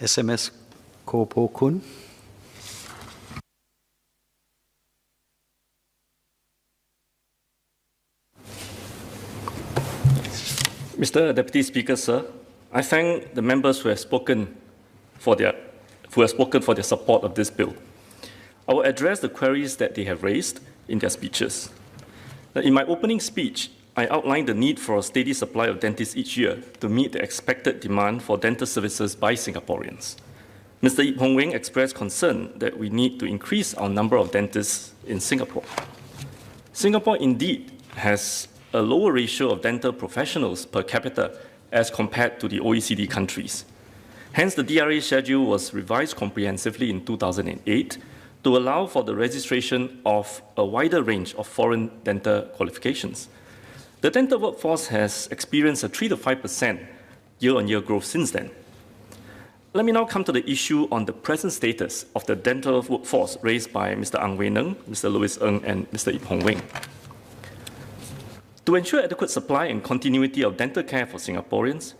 SMS Koh Poh Koon. Mr. Deputy Speaker, sir, I thank the members who have spoken for their support of this bill. I will address the queries that they have raised in their speeches. In my opening speech, I outlined the need for a steady supply of dentists each year to meet the expected demand for dental services by Singaporeans. Mr. Ip Hong Weng expressed concern that we need to increase our number of dentists in Singapore. Singapore indeed has a lower ratio of dental professionals per capita as compared to the OECD countries. Hence, the DRA schedule was revised comprehensively in 2008 to allow for the registration of a wider range of foreign dental qualifications. The dental workforce has experienced a 3 to 5% year-on-year growth since then. Let me now come to the issue on the present status of the dental workforce raised by Mr. Ang Wei Neng, Mr. Louis Ng, and Mr. Ip Hong Weng. To ensure adequate supply and continuity of dental care for Singaporeans,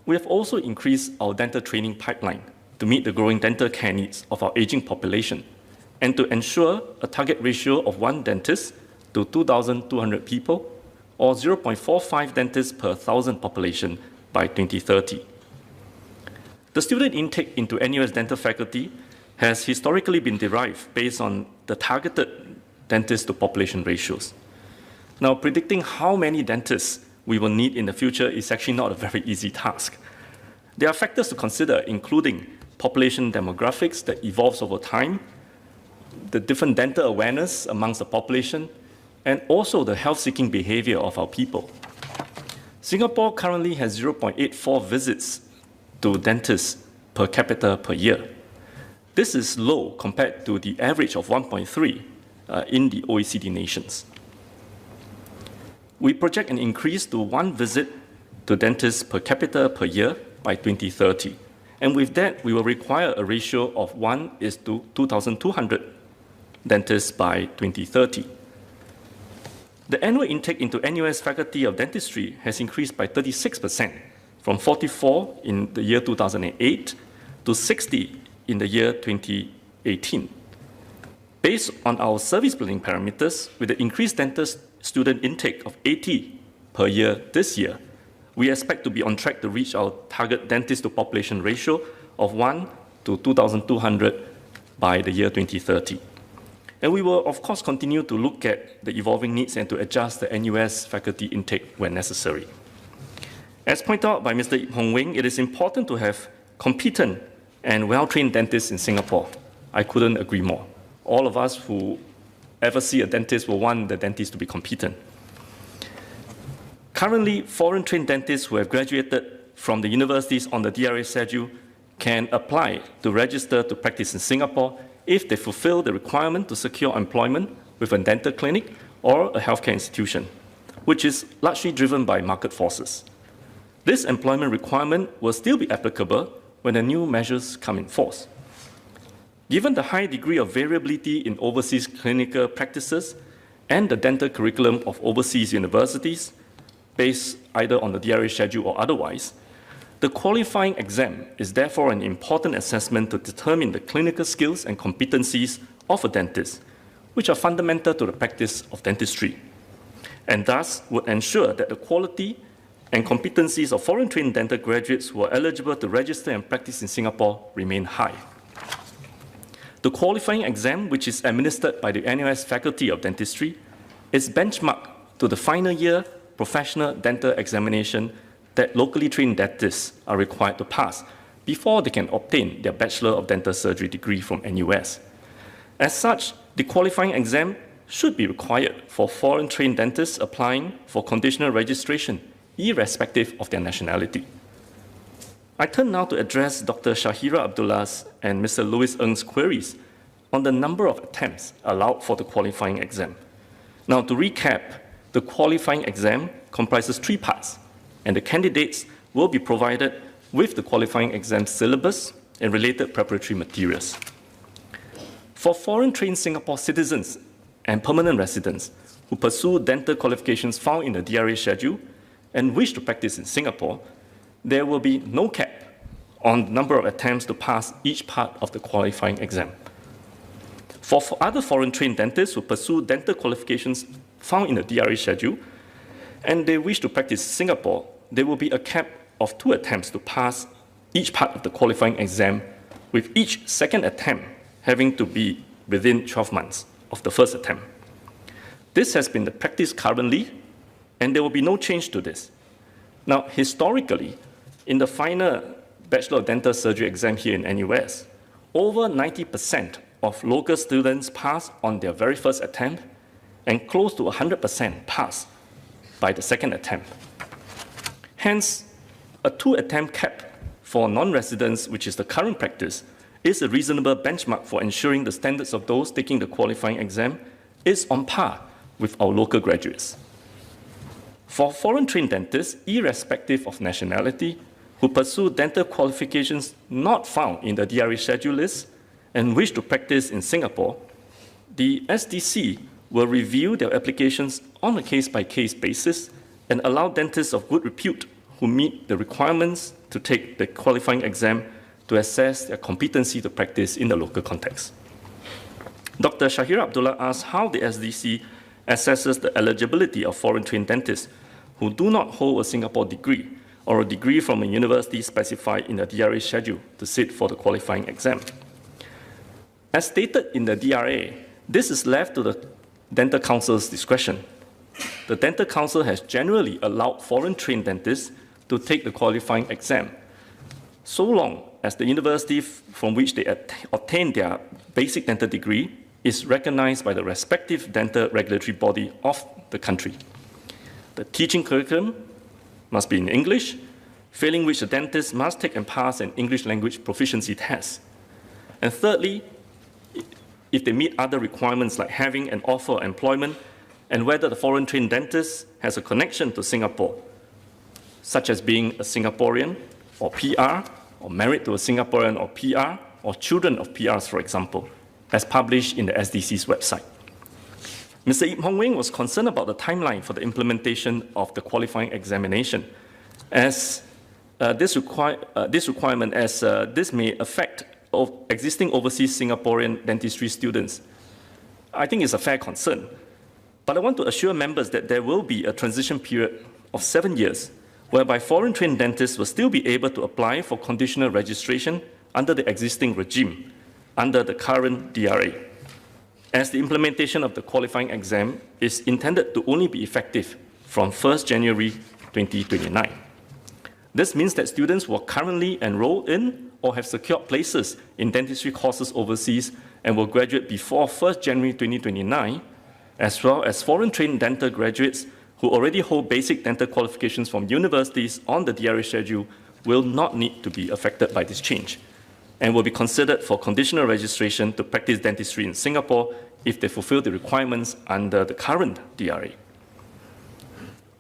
we have also increased our dental training pipeline to meet the growing dental care needs of our aging population and to ensure a target ratio of 1 dentist to 2,200 people or 0.45 dentists per 1,000 population by 2030. The student intake into NUS dental faculty has historically been derived based on the targeted dentist to population ratios. Now, predicting how many dentists we will need in the future is actually not a very easy task. There are factors to consider, including population demographics that evolves over time, the different dental awareness amongst the population, and also the health-seeking behavior of our people. Singapore currently has 0.84 visits to dentists per capita per year. This is low compared to the average of 1.3 in the OECD nations. We project an increase to 1 visit to dentists per capita per year by 2030. And with that, we will require a ratio of 1 is to 2,200 dentists by 2030. The annual intake into NUS faculty of dentistry has increased by 36%, from 44 in the year 2008 to 60 in the year 2018. Based on our service building parameters, with the increased dental student intake of 80 per year this year, we expect to be on track to reach our target dentist to population ratio of 1 to 2,200 by the year 2030. And we will, of course, continue to look at the evolving needs and to adjust the NUS faculty intake when necessary. As pointed out by Mr. Ip Hong Weng, it is important to have competent and well-trained dentists in Singapore. I couldn't agree more. All of us who ever see a dentist will want the dentist to be competent. Currently, foreign-trained dentists who have graduated from the universities on the DRA schedule can apply to register to practice in Singapore if they fulfill the requirement to secure employment with a dental clinic or a healthcare institution, which is largely driven by market forces. This employment requirement will still be applicable when the new measures come in force. Given the high degree of variability in overseas clinical practices and the dental curriculum of overseas universities, based either on the DRA schedule or otherwise, the qualifying exam is therefore an important assessment to determine the clinical skills and competencies of a dentist, which are fundamental to the practice of dentistry, and thus would ensure that the quality and competencies of foreign-trained dental graduates who are eligible to register and practice in Singapore remain high. The qualifying exam, which is administered by the NUS Faculty of Dentistry, is benchmarked to the final year professional dental examination that locally trained dentists are required to pass before they can obtain their Bachelor of Dental Surgery degree from NUS. As such, the qualifying exam should be required for foreign-trained dentists applying for conditional registration, irrespective of their nationality. I turn now to address Dr. Shahira Abdullah's and Mr. Louis Ng's queries on the number of attempts allowed for the qualifying exam. Now, to recap, the qualifying exam comprises 3 parts, and the candidates will be provided with the qualifying exam syllabus and related preparatory materials. For foreign-trained Singapore citizens and permanent residents who pursue dental qualifications found in the DRA schedule and wish to practice in Singapore, there will be no cap on the number of attempts to pass each part of the qualifying exam. For other foreign-trained dentists who pursue dental qualifications found in the DRA schedule, and they wish to practice in Singapore, there will be a cap of 2 attempts to pass each part of the qualifying exam, with each second attempt having to be within 12 months of the first attempt. This has been the practice currently, and there will be no change to this. Now, historically, in the final Bachelor of Dental Surgery exam here in NUS, over 90% of local students pass on their very first attempt, and close to 100% pass by the second attempt. Hence, a 2-attempt cap for non-residents, which is the current practice, is a reasonable benchmark for ensuring the standards of those taking the qualifying exam is on par with our local graduates. For foreign-trained dentists, irrespective of nationality, who pursue dental qualifications not found in the DRA schedule list and wish to practice in Singapore, the SDC will review their applications on a case-by-case basis and allow dentists of good repute who meet the requirements to take the qualifying exam to assess their competency to practice in the local context. Dr. Shahira Abdullah asked how the SDC assesses the eligibility of foreign-trained dentists who do not hold a Singapore degree or a degree from a university specified in the DRA schedule to sit for the qualifying exam. As stated in the DRA, this is left to the Dental Council's discretion. The Dental Council has generally allowed foreign-trained dentists to take the qualifying exam, so long as the university from which they obtain their basic dental degree is recognized by the respective dental regulatory body of the country. The teaching curriculum must be in English, failing which the dentist must take and pass an English language proficiency test. And thirdly, if they meet other requirements like having an offer of employment and whether the foreign-trained dentist has a connection to Singapore, such as being a Singaporean or PR, or married to a Singaporean or PR, or children of PRs, for example, as published in the SDC's website. Mr. Ip Hong Wing was concerned about the timeline for the implementation of the qualifying examination, as this may affect existing overseas Singaporean dentistry students. I think it's a fair concern, but I want to assure members that there will be a transition period of 7 years whereby foreign-trained dentists will still be able to apply for conditional registration under the existing regime, under the current DRA, as the implementation of the qualifying exam is intended to only be effective from 1st January 2029. This means that students who are currently enrolled in or have secured places in dentistry courses overseas and will graduate before 1st January 2029, as well as foreign-trained dental graduates who already hold basic dental qualifications from universities on the DRA schedule will not need to be affected by this change and will be considered for conditional registration to practice dentistry in Singapore if they fulfill the requirements under the current DRA.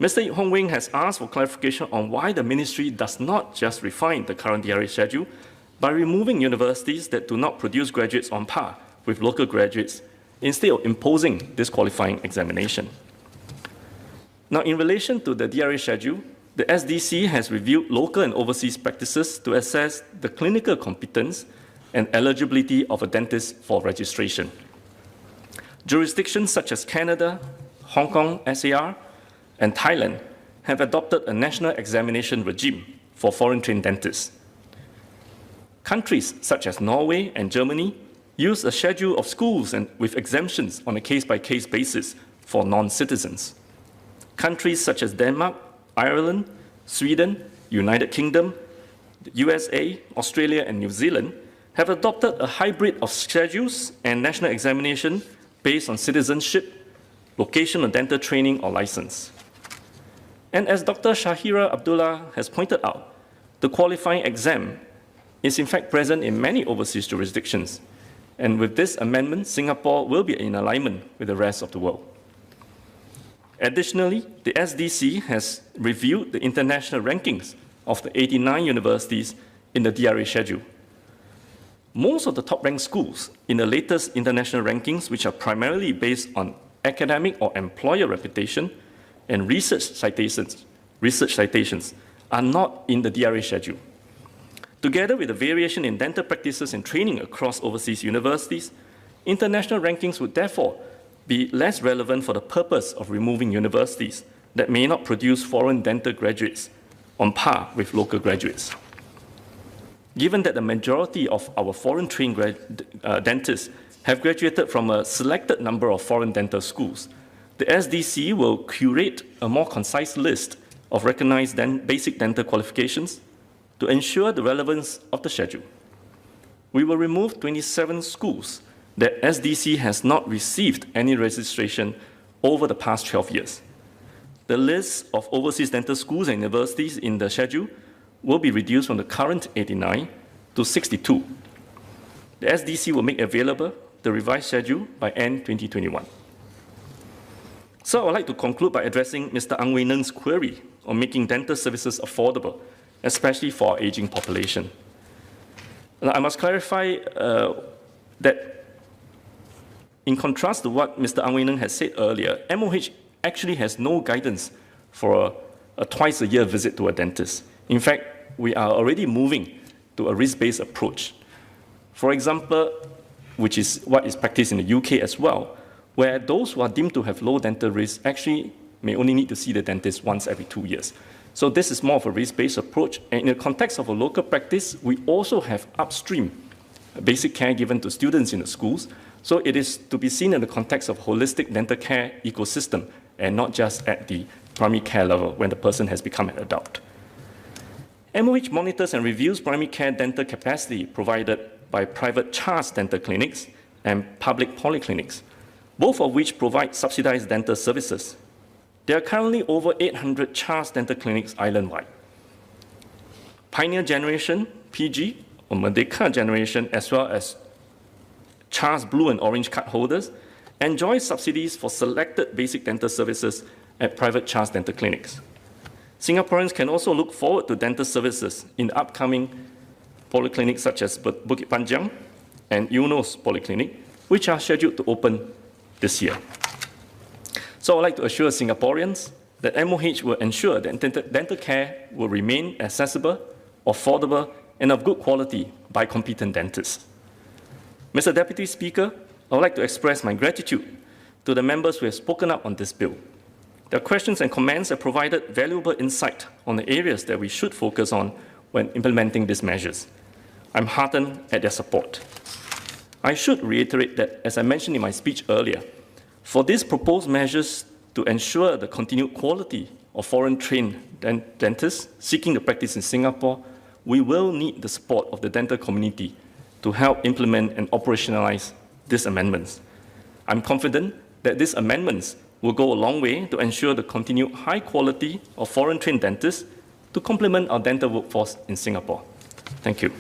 Mr. Ip Hong Wing has asked for clarification on why the ministry does not just refine the current DRA schedule by removing universities that do not produce graduates on par with local graduates, instead of imposing this qualifying examination. Now, in relation to the DRA schedule, the SDC has reviewed local and overseas practices to assess the clinical competence and eligibility of a dentist for registration. Jurisdictions such as Canada, Hong Kong, SAR, and Thailand have adopted a national examination regime for foreign-trained dentists. Countries such as Norway and Germany use a schedule of schools and with exemptions on a case-by-case basis for non-citizens. Countries such as Denmark, Ireland, Sweden, United Kingdom, the USA, Australia, and New Zealand have adopted a hybrid of schedules and national examination based on citizenship, location of dental training, or license. And as Dr. Shahira Abdullah has pointed out, the qualifying exam is in fact present in many overseas jurisdictions. And with this amendment, Singapore will be in alignment with the rest of the world. Additionally, the SDC has reviewed the international rankings of the 89 universities in the DRA schedule. Most of the top-ranked schools in the latest international rankings, which are primarily based on academic or employer reputation and research citations, are not in the DRA schedule. Together with the variation in dental practices and training across overseas universities, international rankings would therefore be less relevant for the purpose of removing universities that may not produce foreign dental graduates on par with local graduates. Given that the majority of our foreign-trained dentists have graduated from a selected number of foreign dental schools, the SDC will curate a more concise list of recognized basic dental qualifications to ensure the relevance of the schedule. We will remove 27 schools that SDC has not received any registration over the past 12 years. The list of overseas dental schools and universities in the schedule will be reduced from the current 89 to 62. The SDC will make available the revised schedule by end 2021. So I would like to conclude by addressing Mr. Ang Wei Neng's query on making dental services affordable, especially for our aging population. Now, I must clarify that in contrast to what Mr. Ang Wei Neng has said earlier, MOH actually has no guidance for a twice-a-year visit to a dentist. In fact, we are already moving to a risk-based approach. For example, which is what is practiced in the UK as well, where those who are deemed to have low dental risk actually may only need to see the dentist once every 2 years. So this is more of a risk-based approach. And in the context of a local practice, we also have upstream basic care given to students in the schools. So it is to be seen in the context of holistic dental care ecosystem and not just at the primary care level when the person has become an adult. MOH monitors and reviews primary care dental capacity provided by private charged dental clinics and public polyclinics, both of which provide subsidized dental services. There are currently over 800 charged dental clinics island-wide. Pioneer Generation, PG, or Merdeka Generation, as well as charged blue and orange card holders, enjoy subsidies for selected basic dental services at private charged dental clinics. Singaporeans can also look forward to dental services in the upcoming polyclinics such as Bukit Panjang and Eunos Polyclinic, which are scheduled to open this year. So I would like to assure Singaporeans that MOH will ensure that dental care will remain accessible, affordable, and of good quality by competent dentists. Mr. Deputy Speaker, I would like to express my gratitude to the members who have spoken up on this bill. Their questions and comments have provided valuable insight on the areas that we should focus on when implementing these measures. I'm heartened at their support. I should reiterate that, as I mentioned in my speech earlier, for these proposed measures to ensure the continued quality of foreign-trained dentists seeking to practice in Singapore, we will need the support of the dental community to help implement and operationalize these amendments. I'm confident that these amendments will go a long way to ensure the continued high quality of foreign-trained dentists to complement our dental workforce in Singapore. Thank you.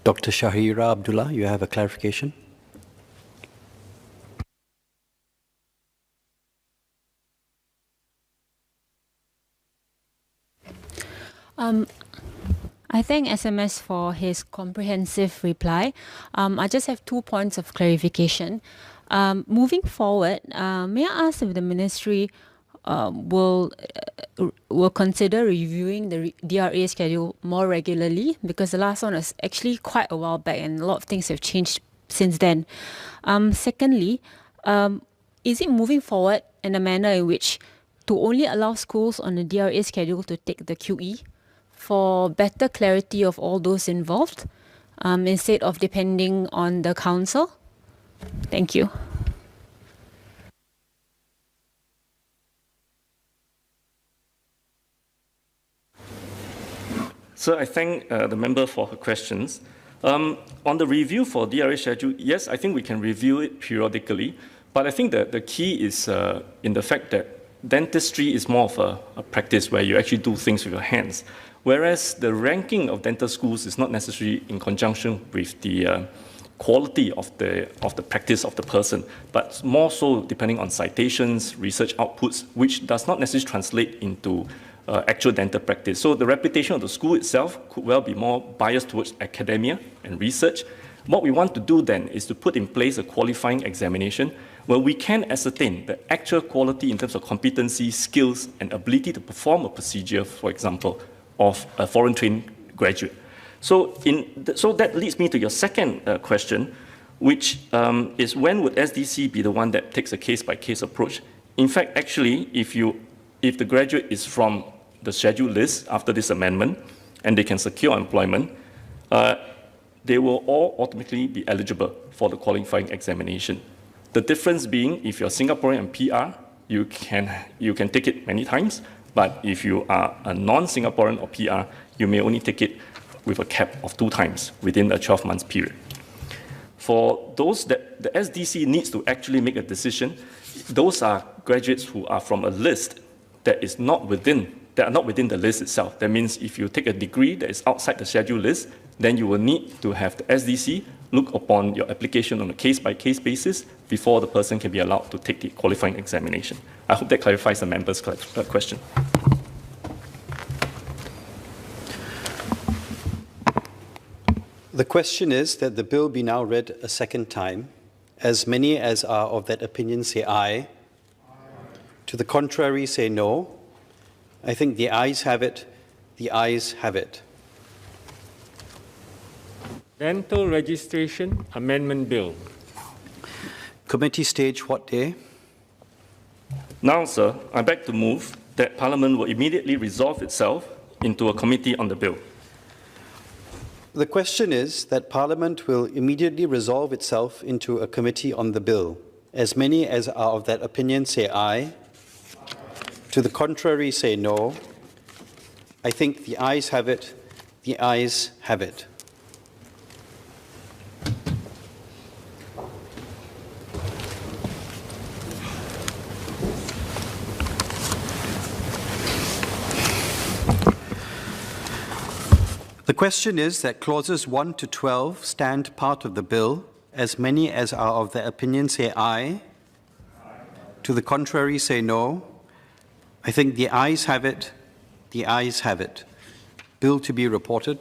Dr. Shahira Abdullah, you have a clarification? I thank SMS for his comprehensive reply. I just have 2 points of clarification. Moving forward, may I ask if the ministry will consider reviewing the DRA schedule more regularly, because the last one was actually quite a while back and a lot of things have changed since then. Secondly, is it moving forward in a manner in which to only allow schools on the DRA schedule to take the QE for better clarity of all those involved, instead of depending on the council? Thank you. So I thank the member for her questions. On the review for DRA schedule, yes, I think we can review it periodically, but I think that the key is in the fact that dentistry is more of a practice where you actually do things with your hands, whereas the ranking of dental schools is not necessarily in conjunction with the quality of the practice of the person, but more so depending on citations, research outputs, which does not necessarily translate into actual dental practice. So the reputation of the school itself could well be more biased towards academia and research. What we want to do then is to put in place a qualifying examination where we can ascertain the actual quality in terms of competency, skills, and ability to perform a procedure, for example, of a foreign trained graduate. So that leads me to your second question, which is when would SDC be the one that takes a case-by-case approach? In fact, actually, if the graduate is from the scheduled list after this amendment and they can secure employment, they will all automatically be eligible for the qualifying examination. The difference being, if you're Singaporean and PR, you can take it many times, but if you are a non-Singaporean or PR, you may only take it with a cap of 2 times within a 12-month period. For those that the SDC needs to actually make a decision, those are graduates who are from a list that are not within the list itself. That means if you take a degree that is outside the scheduled list, then you will need to have the SDC look upon your application on a case-by-case basis before the person can be allowed to take the qualifying examination. I hope that clarifies the member's question. The question is that the bill be now read a second time. As many as are of that opinion say aye. To the contrary say no. I think the ayes have it. The ayes have it. Dental Registration Amendment Bill. Committee stage what day? Now, sir, I beg to move that Parliament will immediately resolve itself into a committee on the bill. The question is that Parliament will immediately resolve itself into a committee on the bill. As many as are of that opinion say aye. To the contrary say no. I think the ayes have it. The ayes have it. The question is that clauses 1 to 12 stand part of the bill. As many as are of the opinion say aye. To the contrary say no. I think the ayes have it. The ayes have it. Bill to be reported.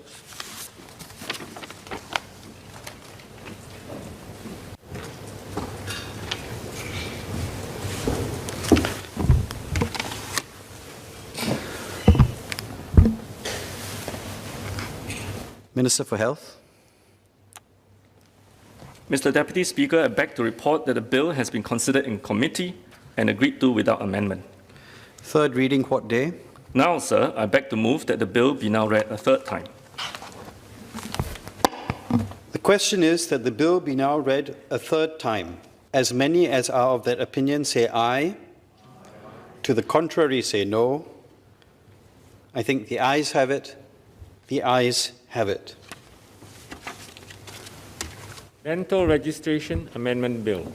Minister for Health. Mr. Deputy Speaker, I beg to report that the bill has been considered in committee and agreed to without amendment. Third reading what day? Now, sir, I beg to move that the bill be now read a third time. The question is that the bill be now read a third time. As many as are of that opinion say aye. To the contrary say no. I think the ayes have it. The ayes have it. Dental Registration Amendment Bill.